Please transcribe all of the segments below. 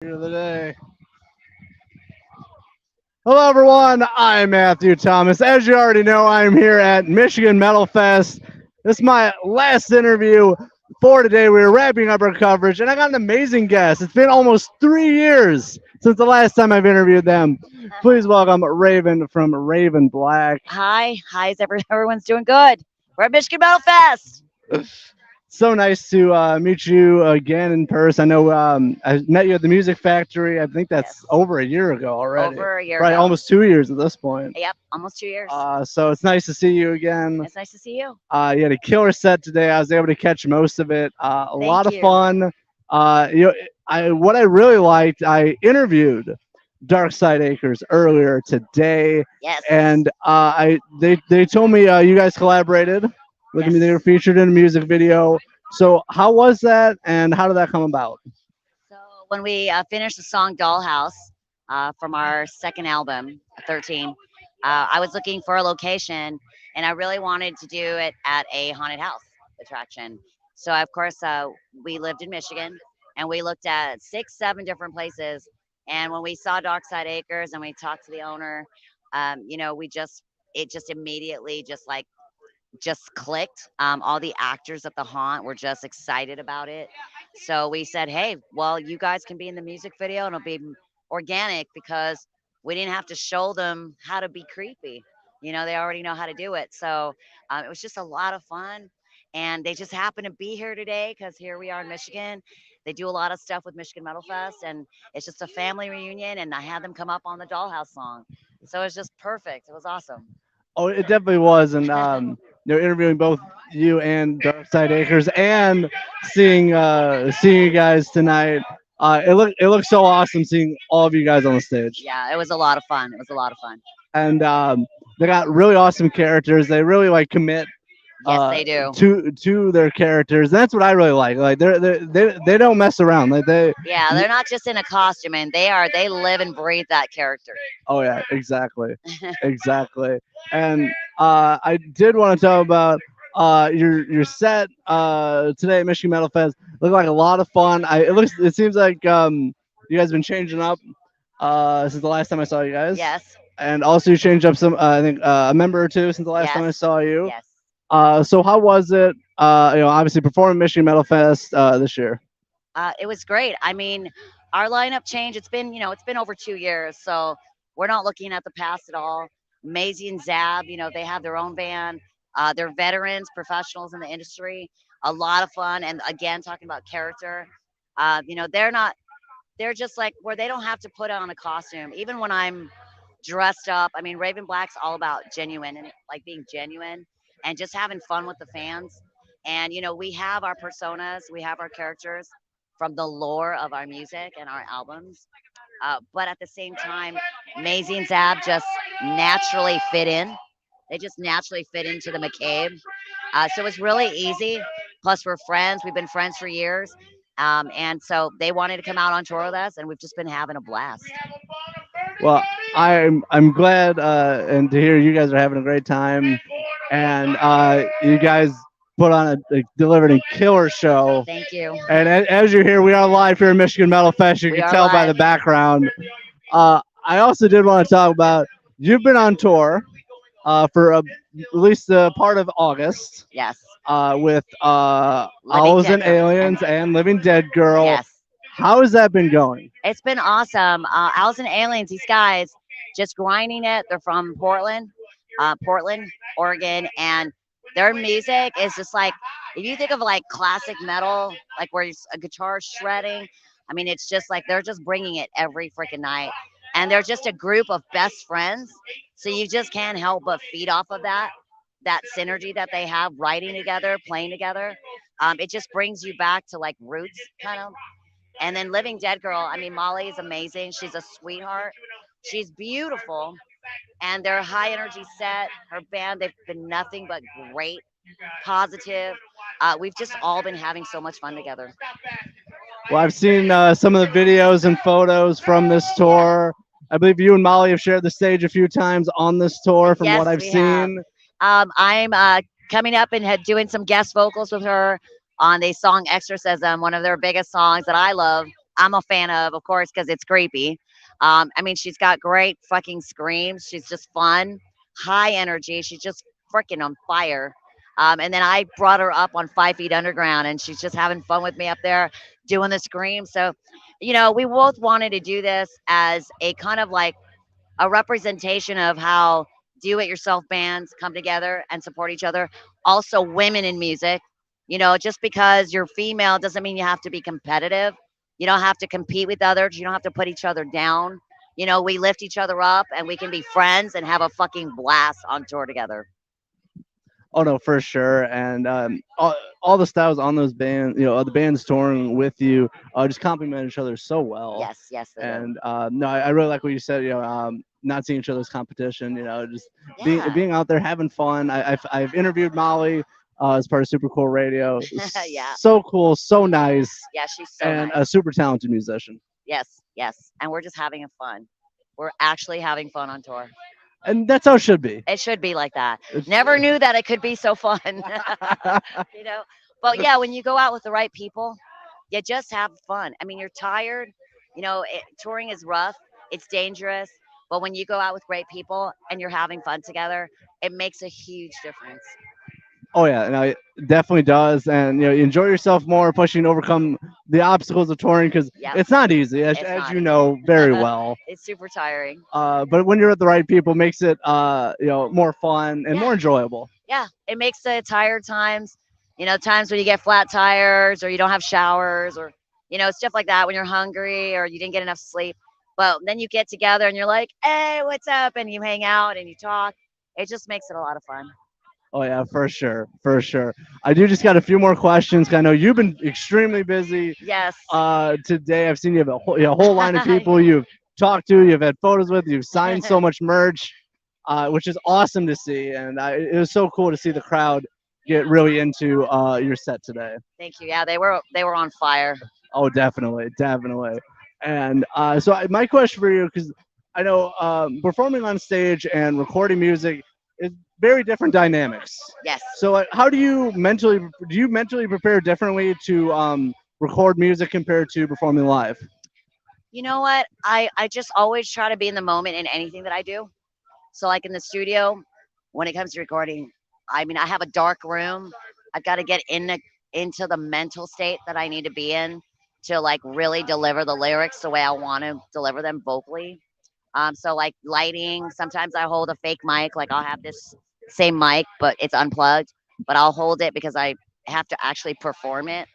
Of the day. Hello, everyone. I'm Matthew Thomas. As you already know, I'm here at Michigan Metal Fest. This is my last interview for today. We're wrapping up our coverage, and I got an amazing guest. It's been almost 3 years since the last time I've interviewed them. Please welcome Raven from Raven Black. Hi, everyone's doing good. We're at Michigan Metal Fest. So nice to meet you again in person. I know I met you at the Music Factory. I think that's Yes, over a year ago already. over a year Right, ago. almost 2 years at this point. Yep, almost 2 years. So it's nice to see you again. It's nice to see you. You had a killer set today. I was able to catch most of it. A lot Thank of you. fun. What I really liked, I interviewed Dark Side Acres earlier today, Yes, and they told me you guys collaborated with me. They were yes. featured in a music video. So how was that, and how did that come about? So when we finished the song Dollhouse from our second album, 13, I was looking for a location and I really wanted to do it at a haunted house attraction. So, of course, we lived in Michigan and we looked at six, seven different places. And when we saw Darkside Acres and we talked to the owner, it just immediately just clicked. All the actors at the haunt were just excited about it. So we said, hey, well, you guys can be in the music video and it'll be organic because we didn't have to show them how to be creepy. They already know how to do it. So it was just a lot of fun. And they just happened to be here today because here we are in Michigan. They do a lot of stuff with Michigan Metal Fest, and it's just a family reunion. And I had them come up on the Dollhouse song. So it was just perfect. It was awesome. Oh, it definitely was, and interviewing both you and Dark Side Acres, and seeing you guys tonight. It looks so awesome seeing all of you guys on the stage, Yeah, it was a lot of fun. It was a lot of fun. and they got really awesome characters. They really like commit Yes, they do. to their characters. That's what I really like. Like they don't mess around. Like they Yeah, they're not just in a costume, and they live and breathe that character. Oh yeah, exactly, exactly. And I did want to talk about your set today at Michigan Metal Fest. Looked like a lot of fun. It seems like you guys been changing up since the last time I saw you guys, Yes, and also you changed up some. I think a member or two since the last time I yes, saw you. yes. So how was it? Obviously performing Michigan Metal Fest this year. It was great. I mean, our lineup change. It's been over 2 years, so we're not looking at the past at all. Maisie and Zab, they have their own band. They're veterans, professionals in the industry. A lot of fun, and again, talking about character. They're not. They're just like where they don't have to put on a costume. Even when I'm dressed up. I mean, Raven Black's all about genuine and like being genuine and just having fun with the fans. And we have our personas, we have our characters from the lore of our music and our albums. But at the same time, Maisie and Zab just naturally fit in. They just naturally fit into the McCabe. So it's really easy. Plus, we're friends. We've been friends for years. And so they wanted to come out on tour with us, and we've just been having a blast. Well, I'm glad and to hear you guys are having a great time, and you guys put on delivered a killer show. Thank you. And as you're here, we are live here in Michigan Metal Fest. You We can are tell by the live. background. I also did want to talk about you've been on tour for at least a part of August Yes. with Living Owls Dead and Girl. Aliens and Living Dead Girl. Yes. How has that been going? It's been awesome. Owls and Aliens, these guys just grinding it. They're from Portland, Oregon, and their music is just like if you think of like classic metal, like where it's a guitar shredding. I mean, it's just like they're just bringing it every freaking night, and they're just a group of best friends. So you just can't help but feed off of that synergy that they have, writing together, playing together. It just brings you back to like roots, kind of. And then Living Dead Girl, I mean, Molly is amazing. She's a sweetheart. She's beautiful. And their high energy set, her band, they've been nothing but great, positive. We've just all been having so much fun together. Well, I've seen some of the videos and photos from this Yeah. tour. I believe you and Molly have shared the stage a few times on this tour, from Yes, what I've we have. seen. I'm coming up and doing some guest vocals with her on the song Exorcism, one of their biggest songs that I love. I'm a fan of course, because it's creepy. I mean, she's got great fucking screams. She's just fun, high energy. She's just freaking on fire. And then I brought her up on 5 Feet Underground, and she's just having fun with me up there doing the scream. So, we both wanted to do this as a kind of like a representation of how do it yourself bands come together and support each other. Also, women in music. Just because you're female doesn't mean you have to be competitive. You don't have to compete with others. You don't have to put each other down. We lift each other up and we can be friends and have a fucking blast on tour together. Oh no, for sure. And all the styles on those bands, the bands touring with you, just complement each other so well. Yes, yes, they do. And no, I really like what you said. Not seeing each other's competition. Just being Yeah, being out there having fun. I've interviewed Molly as part of Super Cool Radio. yeah, So cool, so nice, yeah. She's so and nice. a super talented musician. Yes, yes. And we're just having a fun. We're actually having fun on tour. And that's how it should be. It should be like that. It's, Never knew that it could be so fun. you know. But yeah, when you go out with the right people, you just have fun. I mean, you're tired. Touring is rough. It's dangerous. But when you go out with great people and you're having fun together, it makes a huge difference. Oh yeah, no, it definitely does, and you enjoy yourself more, pushing to overcome the obstacles of touring because Yep, it's not easy, it's as not you easy. know very well. It's super tiring. But when you're with the right people, makes it more fun and Yeah, more enjoyable. yeah. It makes the tired times, times when you get flat tires or you don't have showers or, stuff like that when you're hungry or you didn't get enough sleep. But then you get together and you're like, hey, what's up? And you hang out and you talk. It just makes it a lot of fun. Oh yeah, for sure, for sure. I do just got a few more questions. 'Cause I know you've been extremely busy Yes. today. I've seen you have a whole line of people you've talked to, you've had photos with, you've signed so much merch, which is awesome to see, and it was so cool to see the crowd get really into your set today. Thank you. Yeah, they were on fire. Oh, definitely, definitely. And my question for you, because I know performing on stage and recording music is very different dynamics. Yes. So, how do you mentally prepare differently to record music compared to performing live? You know what? I just always try to be in the moment in anything that I do. So like in the studio, when it comes to recording, I mean I have a dark room. I've got to get into the mental state that I need to be in to like really deliver the lyrics the way I want to deliver them vocally. So like lighting, sometimes I hold a fake mic, like I'll have this same mic, but it's unplugged, but I'll hold it because I have to actually perform it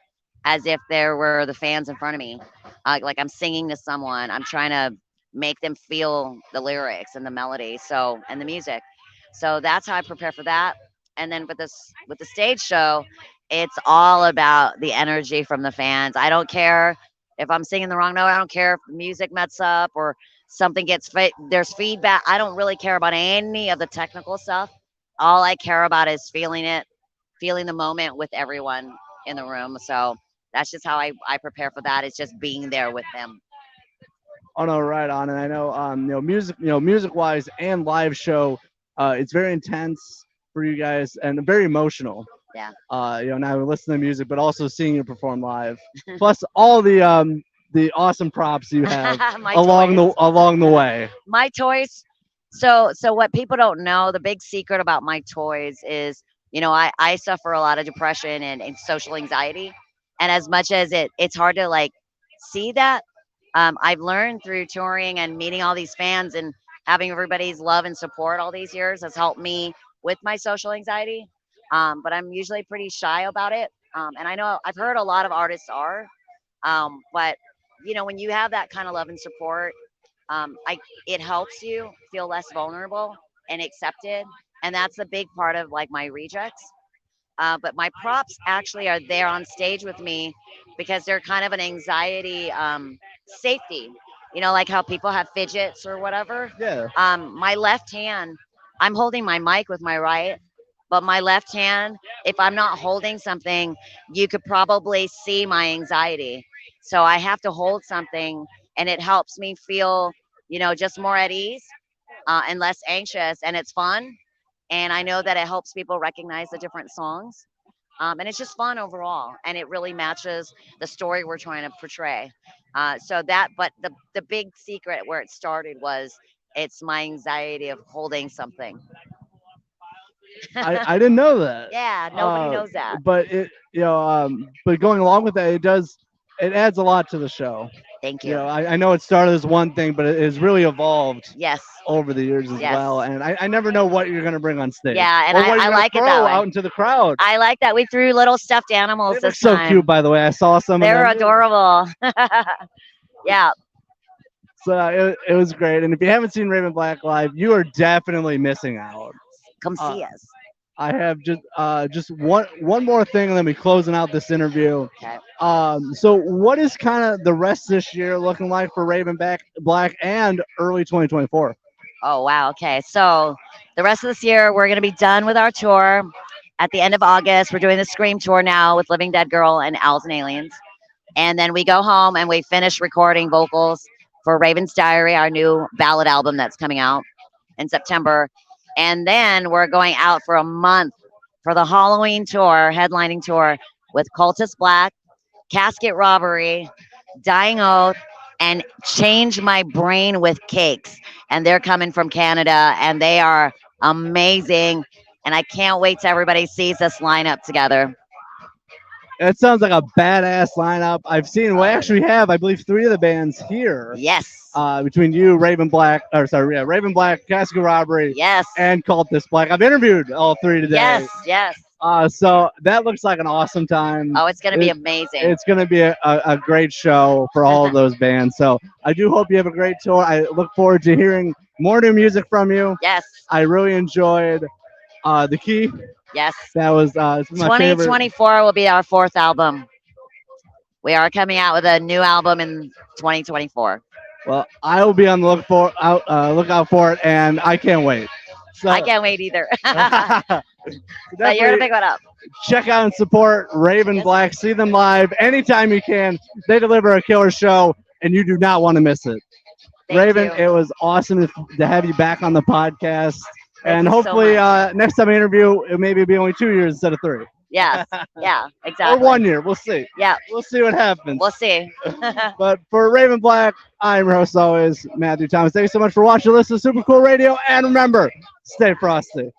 as if there were the fans in front of me. Like I'm singing to someone. I'm trying to make them feel the lyrics and the melody, and the music. So that's how I prepare for that. And then with the stage show, it's all about the energy from the fans. I don't care if I'm singing the wrong note. I don't care if the music mess up or something there's feedback. I don't really care about any of the technical stuff. All I care about is feeling the moment with everyone in the room. So that's just how I prepare for that. It's just being there with them. Oh no, right on. And I know, music wise and live show, it's very intense for you guys and very emotional. Yeah. Not only listening to music, but also seeing you perform live. Plus all the awesome props you have My along toys. the way. My toys. So what people don't know, the big secret about my toys is, I suffer a lot of depression and social anxiety. And as much as it's hard to like see that, I've learned through touring and meeting all these fans and having everybody's love and support all these years has helped me with my social anxiety. But I'm usually pretty shy about it. And I know I've heard a lot of artists are, but when you have that kind of love and support, it helps you feel less vulnerable and accepted. And that's a big part of like my rejects. But my props actually are there on stage with me because they're kind of an anxiety safety. Like how people have fidgets or whatever. Yeah. My left hand, I'm holding my mic with my right, but my left hand, if I'm not holding something, you could probably see my anxiety. So I have to hold something, and it helps me feel, just more at ease and less anxious, and it's fun. And I know that it helps people recognize the different songs. And it's just fun overall, and it really matches the story we're trying to portray. So that, but the big secret where it started was it's my anxiety of holding something. I didn't know that. Yeah, nobody knows that. But but going along with that, it adds a lot to the show. Thank You you. know, I know it started as one thing, but it has really evolved Yes. over the years as Yes. well. And I never know what you're gonna bring on stage. Yeah, and or what I you're gonna like it throw that way. out into the crowd. I like that. We threw little stuffed animals They look this so time. cute, by the way. I saw some of They're them. adorable. Yeah. So it was great. And if you haven't seen Raven Black live, you are definitely missing out. Come Uh, see us. I have just one more thing, and then we closing out this interview. Okay. So what is kind of the rest this year looking like for Black and early 2024? Oh, wow. Okay. So the rest of this year, we're going to be done with our tour at the end of August. We're doing the Scream tour now with Living Dead Girl and Owls and Aliens. And then we go home and we finish recording vocals for Raven's Diary, our new ballad album that's coming out in September. And then we're going out for a month for the Halloween tour, headlining tour with Cultist Black, Casket Robbery, Dying Oath, and Change My Brain with Cakes. And they're coming from Canada and they are amazing. And I can't wait till everybody sees us line up together. It sounds like a badass lineup. I've seen. We actually have, I believe, three of the bands here. Yes. Between you, Raven Black, or sorry, yeah, Raven Black, Casket Robbery, Yes. and Cultist Black. I've interviewed all three today. Yes. Yes. So that looks like an awesome time. Oh, it's going to be It- amazing. It's going to be a great show for all of those bands. So I do hope you have a great tour. I look forward to hearing more new music from you. Yes. I really enjoyed The Key. Yes. That was it's my favorite. 2024 will be our fourth album. We are coming out with a new album in 2024. Well, I will be on the lookout for it, and I can't wait. So, I can't wait either. But you're definitely gonna pick one up. check out and support Raven Yes. Black. See them live anytime you can. They deliver a killer show, and you do not want to miss it. Thank Raven, you. it was awesome to have you back on the podcast. Thank And you so hopefully, much. next time I interview, it maybe be only 2 years instead of 3. Yes. Yeah. Or Exactly. 1 year. We'll see. Yeah. We'll see what happens. We'll see. But for Raven Black, I'm your host always, Matthew Thomas. Thank you so much for watching, listening to Super Cool Radio. And remember, stay frosty.